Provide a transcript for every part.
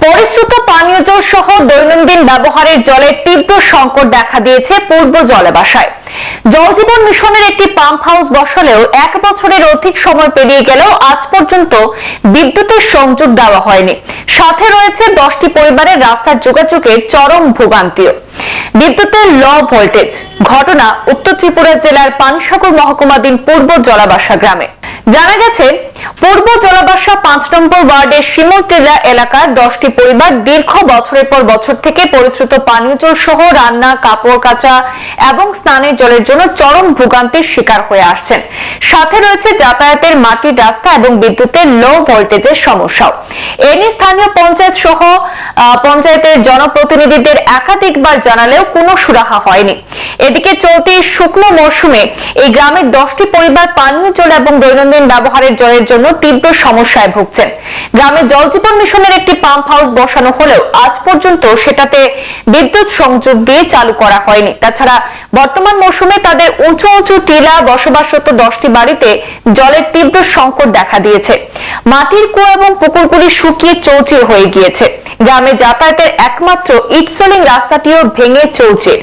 পরিশ্রুত পানীয় জল সহ দৈনন্দিন ব্যবহারের জলের তীব্র সংকট দেখা দিয়েছে পূর্ব জলাবাসায়। জল জীবন মিশনের একটি পাম্প হাউস বসালেও 1 বছরের অধিক সময় পেরিয়ে গেলেও আজ পর্যন্ত বিদ্যুতের সংযোগ দেওয়া হয়নি। সাথে রয়েছে 10টি পরিবারের রাস্তার যোগাযোগের চরম ভোগান্তিও। বিদ্যুতের লো ভোল্টেজ ঘটনা উত্তর ত্রিপুরা জেলার পানিসাগর মহকুমাধীন পূর্ব জলাবাসা গ্রামে। জানা গেছে, পূর্ব জলাবাসা 5 নম্বর ওয়ার্ডের শিমুলটিলা এলাকার 10টি পরিবার দীর্ঘ বছরের পর বছর থেকে পরিশ্রুত পানীয় জল সহ রান্না, কাপড় কাচা এবং স্নানের জলের জন্য চরম ভোগান্তির শিকার হয়ে আসছেন। সাথে রয়েছে যাতায়াতের মাটির রাস্তা এবং বিদ্যুতের লো ভোল্টেজের সমস্যাও। এ নিয়ে স্থানীয় পঞ্চায়েত সহ পঞ্চায়েতের জনপ্রতিনিধিদের একাধিকবার জানালেও কোনো সুরাহা হয়নি। এদিকে চলতি শুকনো মৌসুমে এই গ্রামের 10টি পরিবার পানীয় জল এবং দৈনন্দিন ব্যবহারের জলের জন্য তীব্র সমস্যায় ভুগছেন। গ্রামে জল জীবন মিশনের একটি পাম্প হাউস বসানো হলেও আজ পর্যন্ত সেটাতে বিদ্যুৎ সংযোগ দিয়ে চালু করা হয়নি। তাছাড়া বর্তমান মৌসুমে তাদের উঁচু উঁচু টিলা বসবাসরত 10টি বাড়িতে জলের তীব্র সংকট দেখা দিয়েছে। মাটির কুয়া এবং পুকুরগুলি শুকিয়ে চৌচির হয়ে গিয়েছে। গ্রামে যাতায়াতের একমাত্র ইটসোলিং রাস্তাটিও ভেঙে চৌচির,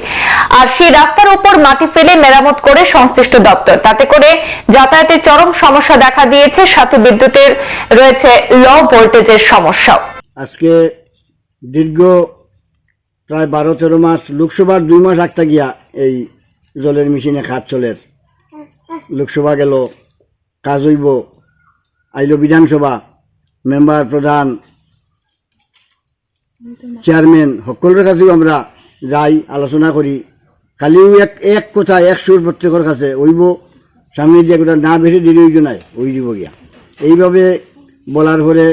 আর সেই রাস্তার উপর মাটি ফেলে মেরামত করে সংশ্লিষ্ট দপ্তর। তাতে করে যাতায়াতের চরম সমস্যা দেখা দিয়েছে, সাথে বিদ্যুতের রয়েছে লো ভোল্টেজের সমস্যাও। আজকে দীর্ঘ প্রায় 12-13 মাস লোকসভার 2 মাস আগতে গিয়া এই জলের মেশিনে কাজ চলের। লোকসভা গেল, কাজ হইব, আইল বিধানসভা, মেম্বার, প্রধান, চেয়ারম্যান সকলের কাছেও আমরা যাই, আলোচনা করি। খালিও এক কথা এক সুর প্রত্যেকের কাছে হইব, সামনে দিয়ে কথা না বেশি দেরি হইজ নাই, ওই দিব গিয়া। এইভাবে বলার পরে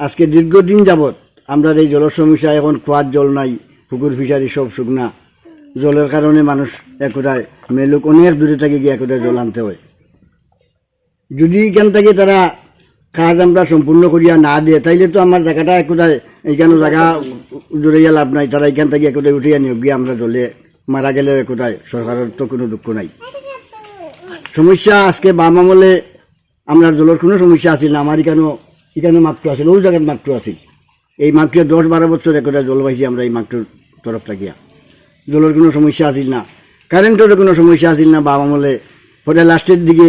আজকে দীর্ঘদিন যাবৎ আমরা এই জলের সমস্যা, এখন খোয়ার জল নাই, পুকুর ফিশারি সব শুকনা। জলের কারণে মানুষ একটায় মেলুক অনেক দূরে থেকে গিয়ে একটায় জল আনতে হয়। যদি এখান থেকে তারা কাজ আমরা সম্পূর্ণ করিয়া না দিয়ে, তাইলে তো আমার জায়গাটা একটায় এইখানে জায়গা জড়াইয়া লাভ নাই। তারা এখান থেকে একটায় উঠিয়া নিয়োগ গিয়ে আমরা জলে মারা গেলেও একটায় সরকারের তো কোনো দুঃখ নাই। সমস্যা আজকে বাম আমলে আমরা জলের কোনো সমস্যা আসিল না। আমার এখানে মাত্র আসিল, ওই জায়গার মাত্র আসিল। এই মাত্র 10-12 বছর একটায় জল পাইছি আমরা এই মাত্র তরফ থাকিয়া। জলের কোনো সমস্যা আসিল না, কারেন্টেরও কোনো সমস্যা আসিল না বাম আমলে। পরে লাস্টের দিকে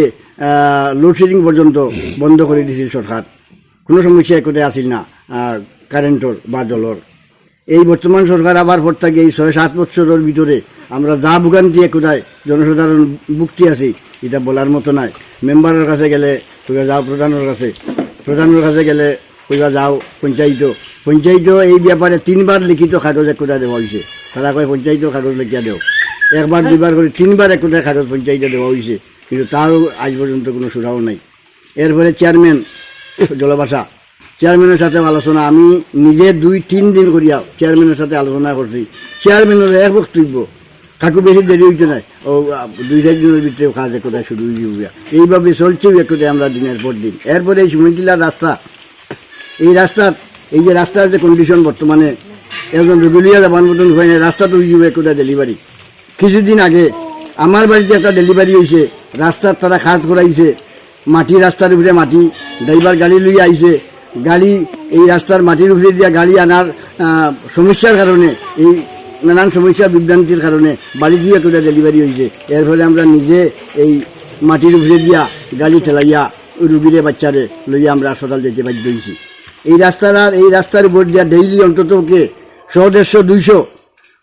লোডশেডিং পর্যন্ত বন্ধ করে দিয়েছিল সরকার। কোনো সমস্যা একটাই আসিল না কারেন্টর বা জলর। এই বর্তমান সরকার আবার পর থেকে এই 6-7 বছরের ভিতরে আমরা যা ভোগান্তি একটাই জনসাধারণ ভুক্তি আছি, এটা বলার মতো নাই। মেম্বারের কাছে গেলে কইবা যাও প্রধানের কাছে গেলে কইবা যাও পঞ্চায়েত এই ব্যাপারে 3বার লিখিত কাগজ একটা দেওয়া হয়েছে। তারা কয় পঞ্চায়েত কাগজ লিখিয়া দেও, 1বার 2বার করে 3বার একটা কাগজ পঞ্চায়েতে দেওয়া হয়েছে, কিন্তু তাও আজ পর্যন্ত কোনো সুরাও নাই। এরপরে চেয়ারম্যান জলবাসা, চেয়ারম্যানের সাথে আলোচনা, আমি নিজে 2-3 দিন করিয়া চেয়ারম্যানের সাথে আলোচনা করছি। চেয়ারম্যানের এক বক্তব্য, কাকু বেশি দেরি হইতে নাই, ও 2-4 দিনের ভিতরে কাজ একটাই শুরু হয়ে যাবে। এইভাবে চলছেও একটাই আমরা দিনের পর দিন। এরপরে এই শিমুলটিলার রাস্তা, এই রাস্তার এই যে রাস্তার যে কন্ডিশন বর্তমানে একজন রেগুলিয়া যাবার মতন হয় না। রাস্তা তো হয়ে একটা ডেলিভারি। কিছুদিন আগে আমার বাড়িতে একটা ডেলিভারি হয়েছে, রাস্তার তারা কাজ করাইছে, মাটি রাস্তার উপরে মাটি, ড্রাইভার গাড়ি লইয়া আইছে, গাড়ি এই রাস্তার মাটির উপরে দিয়া গাড়ি আনার সমস্যার কারণে, এই নানান সমস্যা বিভ্রান্তির কারণে বাড়ি দিয়ে একটা ডেলিভারি হয়েছে। এর ফলে আমরা নিজে এই মাটির উপরে দিয়া গাড়ি ঠেলাইয়া রুগীরে বাচ্চারে লইয়া আমরা হাসপাতাল যেতে বাধ্য হয়েছি। এই রাস্তার উপর দিয়া ডেইলি অন্তত 100-150-200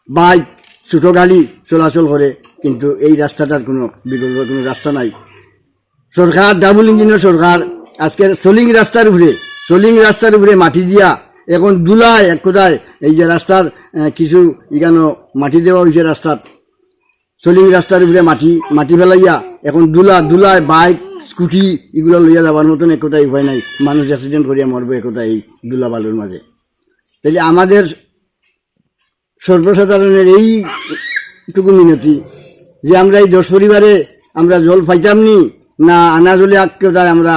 বাইক, ছোটো গাড়ি চলাচল করে, কিন্তু এই রাস্তাটার কোনো বিকল্প কোনো রাস্তা নাই। সরকার ডাবল ইঞ্জিনের সরকার, আজকে সোলিং রাস্তার উপরে মাটি দিয়া এখন দুলায় এক কোথায় এই যে রাস্তার কিছু এখানে মাটি দেওয়া হয়েছে, রাস্তার সোলিং রাস্তার উপরে মাটি ফেলাইয়া এখন দুলায় বাইক, স্কুটি এগুলো লইয়া যাবার মতন একটাই উপায় নাই। মানুষ অ্যাক্সিডেন্ট করিয়া মরবে একটা এই দুলা বালুর মাঝে। তাইলে আমাদের সর্বসাধারণের এইটুকু মিনতি যে আমরা এই 10 পরিবারে আমরা জল পাইতাম নি না, আনা জলে আঁকতে আমরা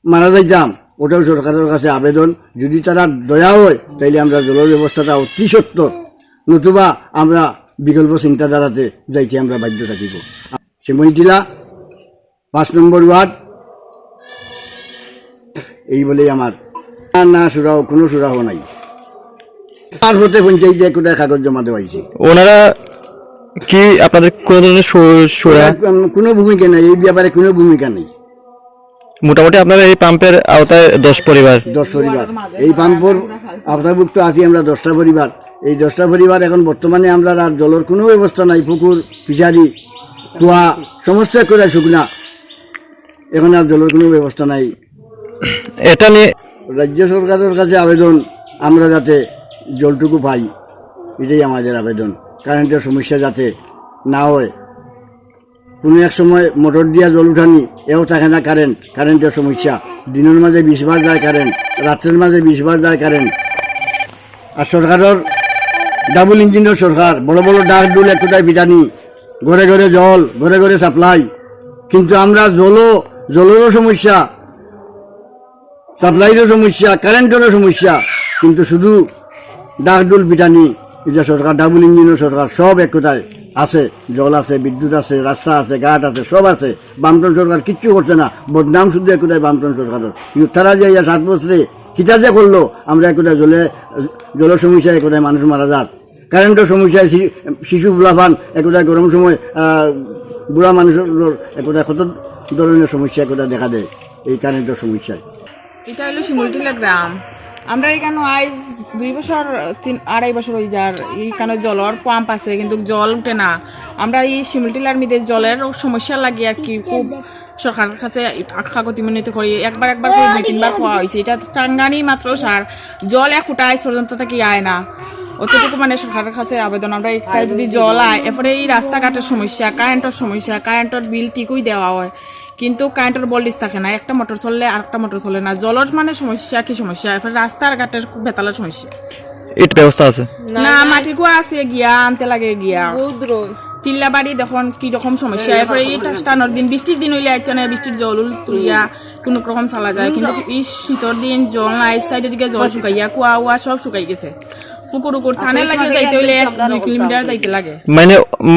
মারা যাইতাম, ওটাও সরকারের কাছে আবেদন। যদি তারা দয়া হয় তাইলে আমরা জলের ব্যবস্থাটা অতি সত্তর, নতুবা আমরা বিকল্প চিন্তাধারাতে যাইতে আমরা বাধ্য থাকিব। শিমুলটিলা 5 নম্বর ওয়ার্ড, এই বলেই আমার না সুরাহ, কোনো সুরাহ নাই। আর হতে পঞ্চায়েতে একটা কাগজ জমা দেওয়াইছে। ওনারা কি আপনাদের কোনো ধরনের সুরা কোনো ভূমিকা নেই এই ব্যাপারে, কোনো ভূমিকা নেই। মোটামুটি আপনারা এই পাম্পের আওতায় 10 পরিবার 10 পরিবার এই পাম্পর আওতাভুক্ত আছি আমরা 10টা পরিবার। এই 10টা পরিবার এখন বর্তমানে আমরা আর জলের কোনো ব্যবস্থা নাই, পুকুর ফিশারি কুয়া সমস্ত করে শুকনা, এখন আর জলের কোনো ব্যবস্থা নাই। এটা নিয়ে রাজ্য সরকারের কাছে আবেদন আমরা যাতে জলটুকু পাই, এটাই আমাদের আবেদন। কারেন্টের সমস্যা যাতে না হয়, কোনো এক সময় মোটর দিয়া জল উঠানি এও থাকে না কারেন্টের সমস্যা, দিনের মাঝে 20 বার যায় কারেন্ট, রাত্রের মাঝে 20 বার যায় কারেন্ট। আর সরকারের ডাবল ইঞ্জিনের সরকার, বড় বড় ডাক ডুল একটাই পিটানি, ঘরে ঘরে জল, ঘরে ঘরে সাপ্লাই, কিন্তু আমরা জলেরও সমস্যা, সাপ্লাইরও সমস্যা, কারেন্টেরও সমস্যা, কিন্তু শুধু ডাকডুল পিটানি। এটা সরকার ডাবল ইঞ্জিনের সরকার, সব এক কথায় আছে, জল আছে, বিদ্যুৎ আছে, রাস্তা আছে, ঘাট আছে, সব আছে। বামটন সরকার কিচ্ছু করছে না, বদনাম শুধু এক কথায় বামটন সরকারের। কিন্তু তারা যে 7 বছরে কিতা যে করলো, আমরা এক কথায় জলের সমস্যায় এক কথায় মানুষ মারা যাক, কারেন্টের সমস্যায় শিশু বুলাফান এক কথায় গরম সময় বুড়া মানুষের এক কথায় কত ধরনের সমস্যা এক কথায় দেখা দেয় এই কারেন্টের সমস্যায়। এটা হলো শিমুলটিলা গ্রাম। আমরা এখানে আজ 2 বছর 2.5 বছর হয়ে যার এইখানে জলের পাম্প আছে, কিন্তু জল উঠে না। আমরা এই শিমুলটিলার মধ্যে জলের সমস্যা লাগে আর কি, খুব সরকারের কাছে কাগতি মিনতি করি, একবার করে 2-3 বার খাওয়া হয়েছে। এটা টাঙ্গানি মাত্র সার জল 1 ফুটা আজ পর্যন্ত থেকে আয় না, অতটুকু মানে সরকারের কাছে আবেদন। আমরা এখানে যদি জল আয়, এরপরে এই রাস্তাঘাটের সমস্যা, কারেন্টের বিল ঠিকই দেওয়া হয়, কিন্তু কারেন্টের বল্ডিস থাকে না, একটা মোটর চললে আর একটা মোটর চলে না। জলের মানে সমস্যা কি সমস্যা, এরপরে রাস্তার ঘাটের খুব বেতালের সমস্যা। এর ব্যবস্থা আছে না, মাটির কুয়া আছে, গিয়া আনতে লাগে, গিয়া টিল্লা বাড়ি দেখুন কি রকম সমস্যা। এরপরে এই টানোর দিন, বৃষ্টির দিন হইলে আচ্ছা না, বৃষ্টির জল তুলিয়া কোনো রকম চালা যায়, কিন্তু এই শীতর দিন জল নাই, সাইডের দিকে জল শুকাইয়া, কুয়া সব শুকাই গেছে। পুকুর ছানে লাগে যাইতে হইলে 2 কিলোমিটার যাইতে লাগে।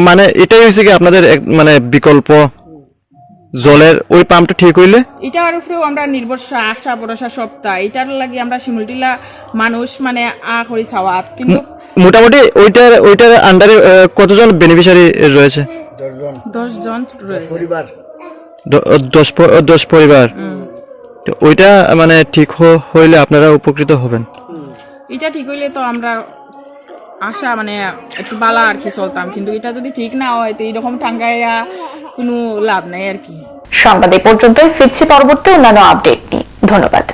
মানে এটাই হয়েছে কি আপনাদের মানে বিকল্প জলের ওই পাম্পটা ঠিক হইলে এটার উপরেও আমরা নির্ভরশীল, আশা ভরসা সপ্তাহ এটার লাগে আমরা শিমুলটিলা মানুষ মানে করি চাওয়াত। কিন্তু মোটামুটি ওইটার আন্ডারে কতজন বেনিফিশিয়ারি রয়েছে? 10 জন রয়েছে পরিবার, 10 পরিবার। তো ওইটা মানে ঠিক হইলে আপনারা উপকৃত হবেন। এটা ঠিক হইলে তো আমরা আশা মানে একটু বালা আর কি চলতাম, কিন্তু এটা যদি ঠিক না হয় তো এইরকম টাঙ্গাইয়া কোনো লাভ নাই আর কি। সংবাদ এই পর্যন্তই, ফিরছি পরবর্তী অন্যান্য আপডেট নিয়ে। ধন্যবাদ।